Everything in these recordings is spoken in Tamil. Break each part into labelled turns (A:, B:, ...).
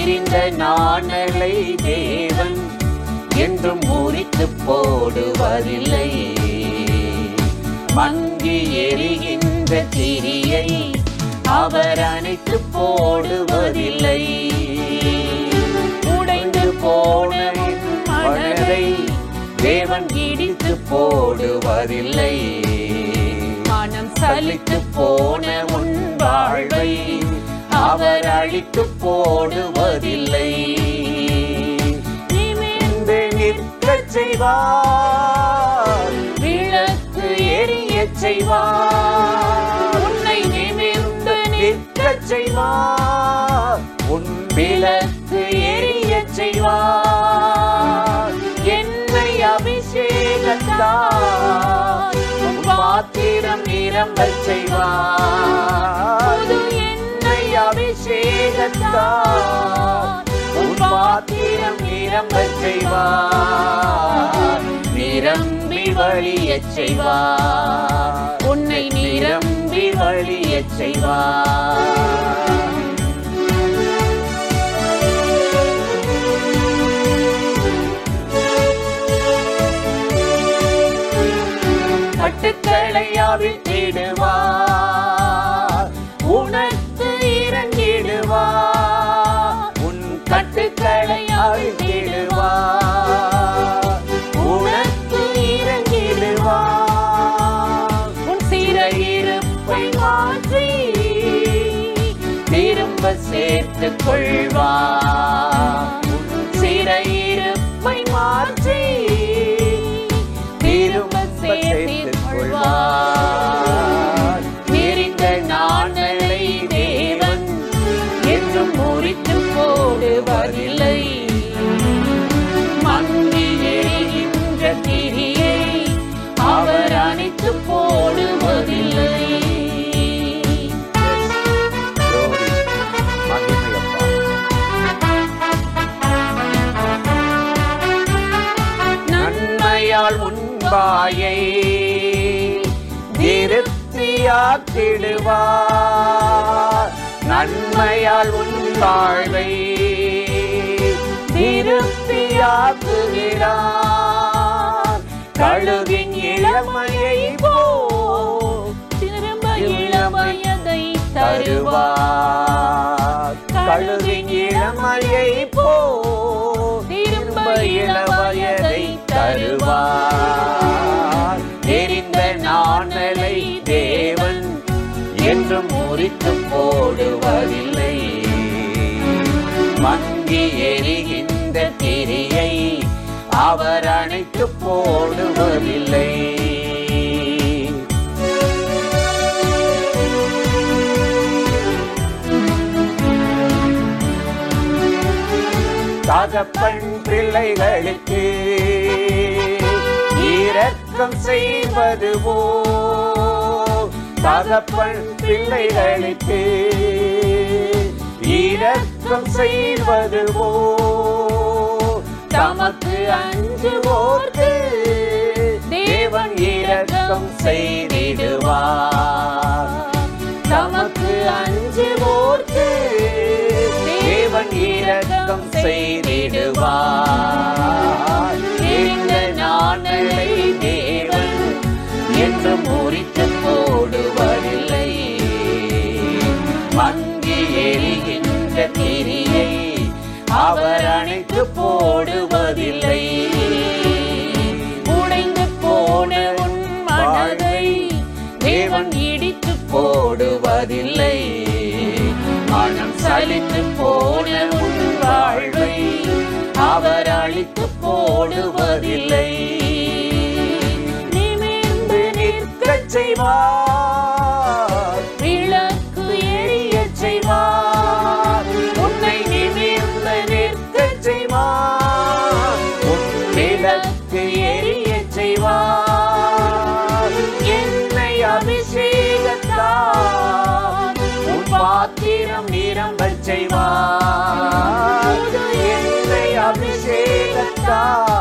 A: எரிந்த நாணலை தேவன் என்றும் முறித்து போடுவதில்லை. மங்கி எரிகின்ற திரியை அவர் அணைத்து போடுவதில்லை. உடைந்து போன மனதை தேவன் இடித்து போடுவதில்லை. மனம் சலித்து போன உன் வாழ்வை அவர் அழித்து போடுவதில்லை. நிமிர்ந்து நிற்கச் செய்வார், விளக்கு எரியச் செய்வார். உன்னை நிமிர்ந்து நிற்கச் செய்வார், உன் விளக்கு எரியச் செய்வார். என்னை அபிஷேகத்தால் உன் பாத்திரம் நிரம்பச் செய்வார். என்னை அபிஷேகத்தால் உன் பாத்திரம் நிரம்பச் செய்வார். நிரம்பி வழியச் செய்வார், உன்னை நிரம்பி வழியச் செய்வார். கட்டுக்களை அவிழ்த்திடுவார், உனக்கு இறங்கிடுவார். உன் கட்டுக்களை அவிழ்த்திடுவார், உனக்கு இறங்கிடுவார். உன் சிறையிருப்பை மாற்றி திரும்ப சேர்த்துக் கொள்வார். உன் சிறையிருப்பை மாற்றி திரும்ப சேர்த்துக் கொள்வார். எரிந்த நாணலை தேவன் என்றும் முறித்து போடுவதில்லை. மங்கி எரிகின்ற திரியை அவர் அணைத்து போடுவதில்லை. நன்மையால் உன்பாயை திருப்தியாக்கிடுவார். நன்மையால் உன் வாழ்வை திருப்தியாக்குகிறார். கழுகின் இளமையை போல் திரும்ப இளமையதை தருவார். கழுகின் இளமையை போல் திரும்ப இளமையதை தருவார். எரிந்த நாணலை தேவன் என்றும் முறித்து போடுவதில்லை. மங்கி எரிகின்ற திரியை அவர் அணைத்து போடுவதில்லை. தகப்பன் பிள்ளைகளுக்கு இரக்கம் செய்வது போல், தகப்பன் பிள்ளைகளுக்கு இரக்கம் செய்வது போல், தமக்கு அஞ்சுவோர்க்கு தேவன் இரக்கம் செய்திடுவார். தமக்கு அஞ்சுவோர்க்கு தேவன் இரக்கம் செய்திடுவார். இந்த நாணலை தேவன் என்று முறித்து போடுவதில்லை. மங்கி எரிகின்ற திரியை அவர் அணைத்து போடுவதில்லை. உடைந்து போன உன் மனதை தேவன் இடித்து போடுவதில்லை. மனம் சலித்து போன உன் வாழ்வை அவர் அழித்து போடுவதில்லை. நிமிர்ந்து நிற்கச் செய்வார், விளக்கு எரியச் செய்வார். உன்னை நிமிர்ந்து நிற்கச் செய்வார், உன் விளக்கு எரியச் செய்வார். என்னை அபிஷேகத்தால் உன் பாத்திரம் நிரம்பச் செய்வார். என்னை அபிஷேகத்தால்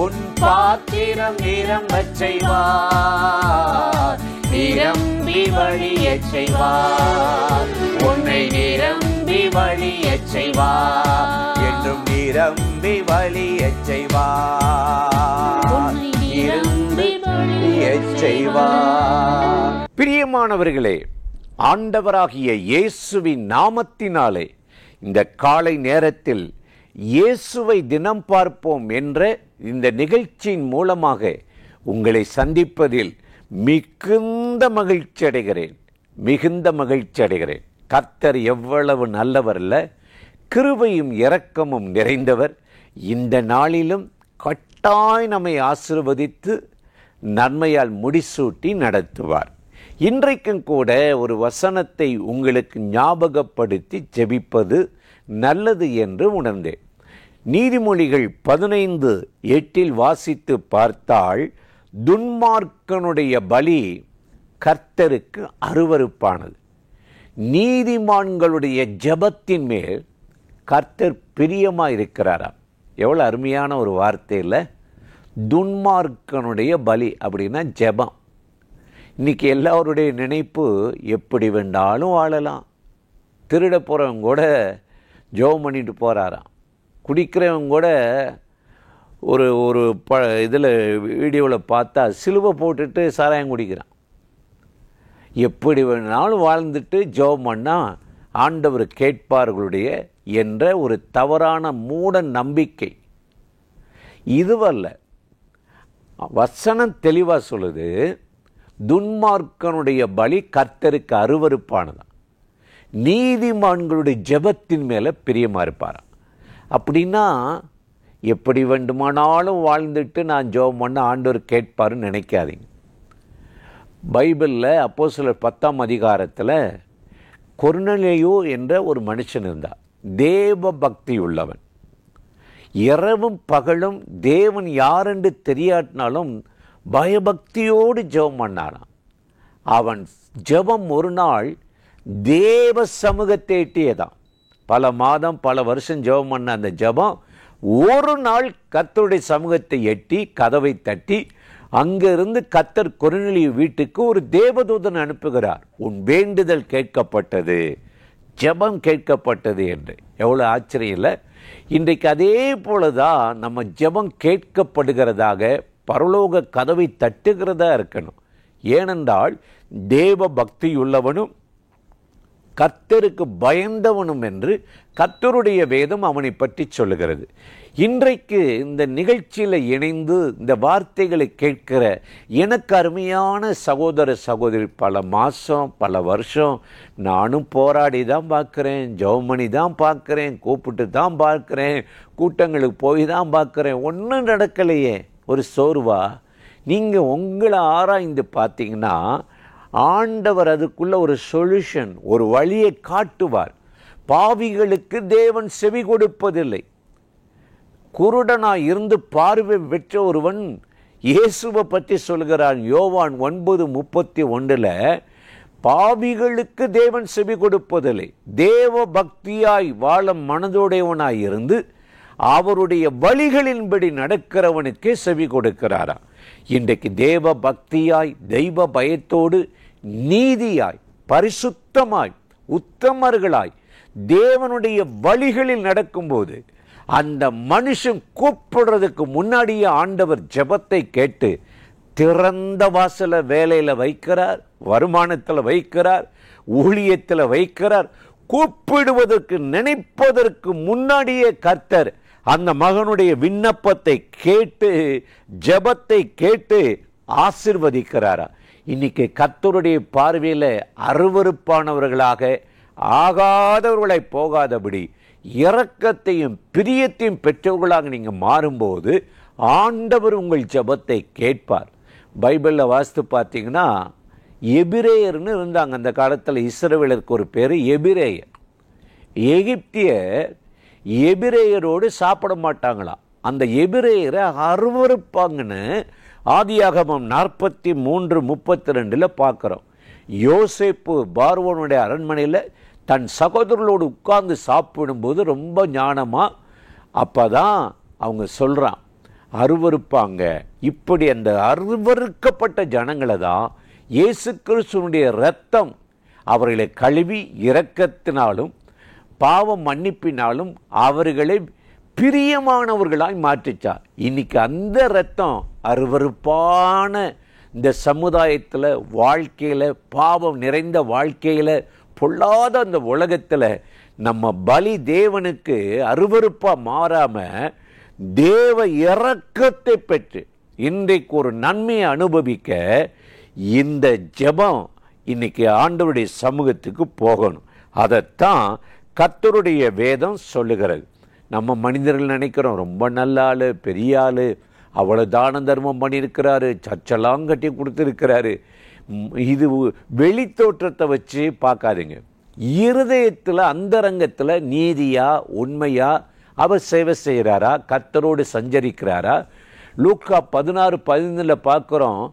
A: உன் பாத்திரம் நிரம்பச் செய்வார். நிரம்பி வழியச் செய்வார், உன்னை நிரம்பி வழியச் செய்வார், என்றும் நிரம்பி வழியச் செய்வார், நிரம்பி வழியச் செய்வார். பிரியமானவர்களே, ஆண்டவராகிய இயேசுவின் நாமத்தினாலே இந்த காலை நேரத்தில் இயேசுவை தினம் பார்ப்போம் என்ற இந்த நிகழ்ச்சியின் மூலமாக உங்களை சந்திப்பதில் மிகுந்த மகிழ்ச்சி அடைகிறேன், மிகுந்த மகிழ்ச்சி அடைகிறேன். கர்த்தர் எவ்வளவு நல்லவர் அல்ல, கிருபையும் இரக்கமும் நிறைந்தவர். இந்த நாளிலும் கட்டாய் நம்மை ஆசீர்வதித்து நன்மையால் முடிசூட்டி நடத்துவார். இன்றைக்கும் கூட ஒரு வசனத்தை உங்களுக்கு ஞாபகப்படுத்தி ஜெபிப்பது நல்லது என்று உணர்ந்தேன். நீதிமொழிகள் 15:8 வாசித்து பார்த்தால், துன்மார்க்கனுடைய பலி கர்த்தருக்கு அருவருப்பானது, நீதிமான்களுடைய ஜெபத்தின் மேல் கர்த்தர் பிரியமாயிருக்கிறாராம். எவ்வளோ அருமையான ஒரு வார்த்தை இல்லை? துன்மார்க்கனுடைய பலி அப்படின்னா ஜெபம். இன்றைக்கி எல்லாருடைய நினைப்பு எப்படி வேண்டாலும் வாழலாம். திருட போகிறவங்க கூட ஜெபம் பண்ணிட்டு போகிறாராம். குடிக்கிறவங்க கூட ஒரு இதில் வீடியோவில் பார்த்தா சிலுவை போட்டுட்டு சாராயம் குடிக்கிறான். எப்படி வேணாலும் வாழ்ந்துட்டு ஜெபம் பண்ணால் ஆண்டவர் கேட்பார்களுடைய என்ற ஒரு தவறான மூட நம்பிக்கை. இதுவல்ல, வசனம் தெளிவாக சொல்லுது, துன்மார்க்கனுடைய பலி கர்த்தருக்கு அருவருப்பானதான், நீதிமான்களுடைய ஜெபத்தின் மேலே பிரியமாக இருப்பாராம். அப்படின்னா எப்படி வேண்டுமானாலும் வாழ்ந்துட்டு நான் ஜெபம் பண்ண ஆண்டவர் கேட்பாருன்னு நினைக்காதீங்க. பைபிளில் அப்போஸ்தலர் 10ஆம் அதிகாரத்தில் கொர்நேலியு என்ற ஒரு மனுஷன் இருந்தார். தேவ பக்தி உள்ளவன். இரவும் பகலும் தேவன் யாரென்று தெரியாட்டினாலும் பயபக்தியோடு ஜெபம் பண்ணாராம். அவன் ஜெபம் ஒரு நாள் தேவ சமூகத்தை எட்டியதான். பல மாதம் பல வருஷம் ஜெபம் பண்ண அந்த ஜெபம் ஒரு நாள் கர்த்தருடைய சமூகத்தை எட்டி கதவை தட்டி, அங்கிருந்து கர்த்தர் கொர்நேலியு வீட்டுக்கு ஒரு தேவதூதன் அனுப்புகிறார். உன் வேண்டுதல் கேட்கப்பட்டது, ஜெபம் கேட்கப்பட்டது என்று. எவ்வளோ ஆச்சரியம் இல்லை? இன்றைக்கு அதே போலதான் நம்ம ஜெபம் கேட்கப்படுகிறதாக, பரலோக கதவை தட்டுகிறதா இருக்கணும். ஏனென்றால் தேவ பக்தியுள்ளவனும் கர்த்தருக்கு பயந்தவனும் என்று கர்த்தருடைய வேதம் அவனை பற்றி சொல்லுகிறது. இன்றைக்கு இந்த நிகழ்ச்சியில் இணைந்து இந்த வார்த்தைகளை கேட்கிற எனக்கு அருமையான சகோதர சகோதரி, பல மாதம் பல வருஷம் நானும் போராடி தான் பார்க்குறேன், ஜெபம் பண்ணி தான் பார்க்குறேன், கூப்பிட்டு தான் பார்க்குறேன், கூட்டங்களுக்கு போய் தான் பார்க்குறேன், ஒன்றும் நடக்கலையே. ஒரு சோர்வா? நீங்கள் உங்களை ஆராய்ந்து பார்த்தீங்கன்னா ஆண்டவர் அதுக்குள்ள ஒரு சொல்யூஷன், ஒரு வழியை காட்டுவார். பாவிகளுக்கு தேவன் செவி கொடுப்பதில்லை. குருடனாய் இருந்து பார்வை பெற்ற ஒருவன் இயேசுவை பற்றி சொல்கிறான். யோவான் 9:31 பாவிகளுக்கு தேவன் செவி கொடுப்பதில்லை, தேவ பக்தியாய் வாழ மனதோடையவனாய் இருந்து அவருடைய வழிகளின்படி நடக்கிறவனுக்கே செவி கொடுக்கிறாரா. இன்றைக்கு தேவ பக்தியாய் தெய்வ பயத்தோடு நீதியாய் பரிசுத்தமாய் உத்தமர்களாய் தேவனுடைய வழிகளில் நடக்கும்போது அந்த மனுஷன் கூப்பிடுறதுக்கு முன்னாடியே ஆண்டவர் ஜெபத்தை கேட்டு திறந்த வாசல வேலையில் வைக்கிறார், வருமானத்தில் வைக்கிறார், ஊழியத்தில் வைக்கிறார். கூப்பிடுவதற்கு நினைப்பதற்கு முன்னாடியே கர்த்தர் அந்த மகனுடைய விண்ணப்பத்தை கேட்டு ஜெபத்தை கேட்டு ஆசீர்வதிக்கிறாரா. இன்னைக்கு கர்த்தருடைய பார்வையில் அருவருப்பானவர்களாக ஆகாதவர்களை போகாதபடி இரக்கத்தையும் பிரியத்தையும் பெற்றவர்களாக நீங்கள் மாறும்போது ஆண்டவர் உங்கள் ஜெபத்தை கேட்பார். பைபிளில் வாசித்து பார்த்தீங்கன்னா எபிரேயர்னு இருந்தாங்க. அந்த காலத்தில் இஸ்ரவேலருக்கு ஒரு பேர் எபிரேயர். எகிப்தியர் எபிரேயரோடு சாப்பிட மாட்டாங்களாம். அந்த எபிரேயரை அருவருப்பாங்கன்னு ஆதியாகமம் 43:32 பார்க்குறோம். யோசேப்பு பார்வோனுடைய அரண்மனையில் தன் சகோதரர்களோடு உட்கார்ந்து சாப்பிடும்போது ரொம்ப ஞானமாக அப்போ தான் அவங்க சொல்கிறான், அருவருப்பாங்க. இப்படி அந்த அருவருக்கப்பட்ட ஜனங்களை தான் இயேசு கிறிஸ்துவனுடைய இரத்தம் அவர்களை கழுவி இரக்கத்தினாலும் பாவம் மன்னிப்பினாலும் அவர்களை பிரியமானவர்களாய் மாற்றிச்சார். இன்னைக்கு அந்த இரத்தம் அருவருப்பான இந்த சமுதாயத்தில், வாழ்க்கையில், பாவம் நிறைந்த வாழ்க்கையில், பொல்லாத அந்த உலகத்தில் நம்ம பலி தேவனுக்கு அருவருப்பாக மாறாமல் தேவ இரக்கத்தை பெற்று இன்றைக்கு ஒரு நன்மையை அனுபவிக்க இந்த ஜெபம் இன்னைக்கு ஆண்டவருடைய சமூகத்துக்கு போகணும். அதைத்தான் கர்த்தருடைய வேதம் சொல்லுகிறது. நம்ம மனிதர்கள் நினைக்கிறோம், ரொம்ப நல்ல ஆள், பெரிய ஆள், அவ்வளோ தான தர்மம் பண்ணியிருக்கிறாரு, சர்ச்செல்லாம் கட்டி கொடுத்துருக்கிறாரு. இது வெளித்தோற்றத்தை வச்சு பார்க்காதீங்க. இருதயத்தில், அந்தரங்கத்தில் நீதியா, உண்மையா அவர் சேவை செய்கிறாரா, கர்த்தரோடு சஞ்சரிக்கிறாரா? லூக்கா 16:15 பார்க்குறோம்,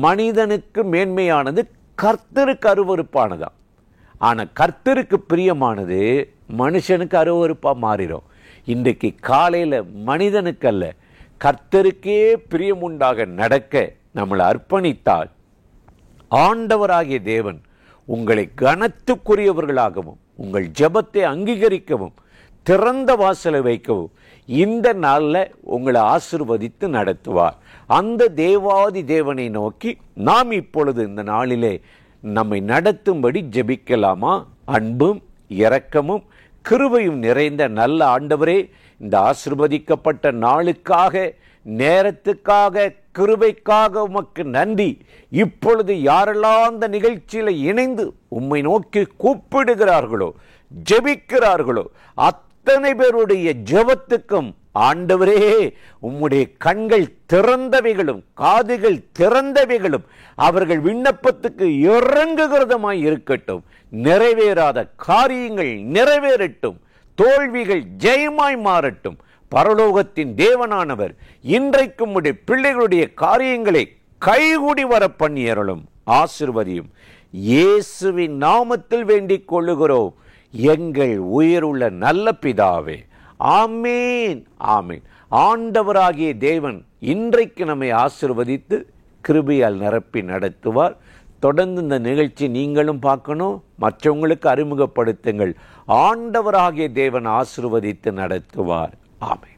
A: மனிதனுக்கு மேன்மையானது கர்த்தருக்கு அருவருப்பானதான். ஆனால் கர்த்தருக்கு பிரியமானது மனுஷனுக்கு அருவருப்பாக மாறிடும். இன்றைக்கு காலையில் மனிதனுக்கு அல்ல, கர்த்தருக்கே பிரியமுண்டாக நடக்க நம்மளை அர்ப்பணித்தால் ஆண்டவராகிய தேவன் உங்களை கனத்துக்குரியவர்களாகவும் உங்கள் ஜெபத்தை அங்கீகரிக்கவும் திறந்த வாசலை வைக்கவும் இந்த நாளில் உங்களை ஆசீர்வதித்து நடத்துவார். அந்த தேவாதி தேவனை நோக்கி நாம் இப்பொழுது இந்த நாளிலே நம்மை நடத்தும்படி ஜெபிக்கலாமா? அன்பும் இரக்கமும் கிருபையும் நிறைந்த நல்ல ஆண்டவரே, இந்த ஆசீர்வதிக்கப்பட்ட நாளுக்காக, நேரத்துக்காக, கிருபைக்காக உமக்கு நன்றி. இப்பொழுது யாரெல்லாம் அந்த நிகழ்ச்சியில் இணைந்து உம்மை நோக்கி கூப்பிடுகிறார்களோ, ஜெபிக்கிறார்களோ, அத்தனை பேருடைய ஜெபத்துக்கும் ஆண்டவரே உம்முடைய கண்கள் திறந்தவைகளும் காதுகள் திறந்தவைகளும் அவர்கள் விண்ணப்பத்துக்கு இறங்குகிறதுமாய் இருக்கட்டும். நிறைவேறாத காரியங்கள் நிறைவேறட்டும், தோல்விகள் ஜெயமாய் மாறட்டும். பரலோகத்தின் தேவனானவர் இன்றைக்கும் உடைய பிள்ளைகளுடைய காரியங்களை கைகூடி வர பண்ணியறலும் ஆசீர்வதியும். இயேசுவின் நாமத்தில் வேண்டிக் கொள்ளுகிறோம் எங்கள் உயிருள்ள நல்ல பிதாவே. ஆமேன், ஆமேன். ஆண்டவராகிய தேவன் இன்றைக்கு நம்மை ஆசீர்வதித்து கிருபையால் நிரப்பி நடத்துவார். தொடர்ந்து இந்த நிகழ்ச்சி நீங்களும் பார்க்கணும், மற்றவங்களுக்கு அறிமுகப்படுத்துங்கள். ஆண்டவராகிய தேவன் ஆசீர்வதித்து நடத்துவார். ஆமென்.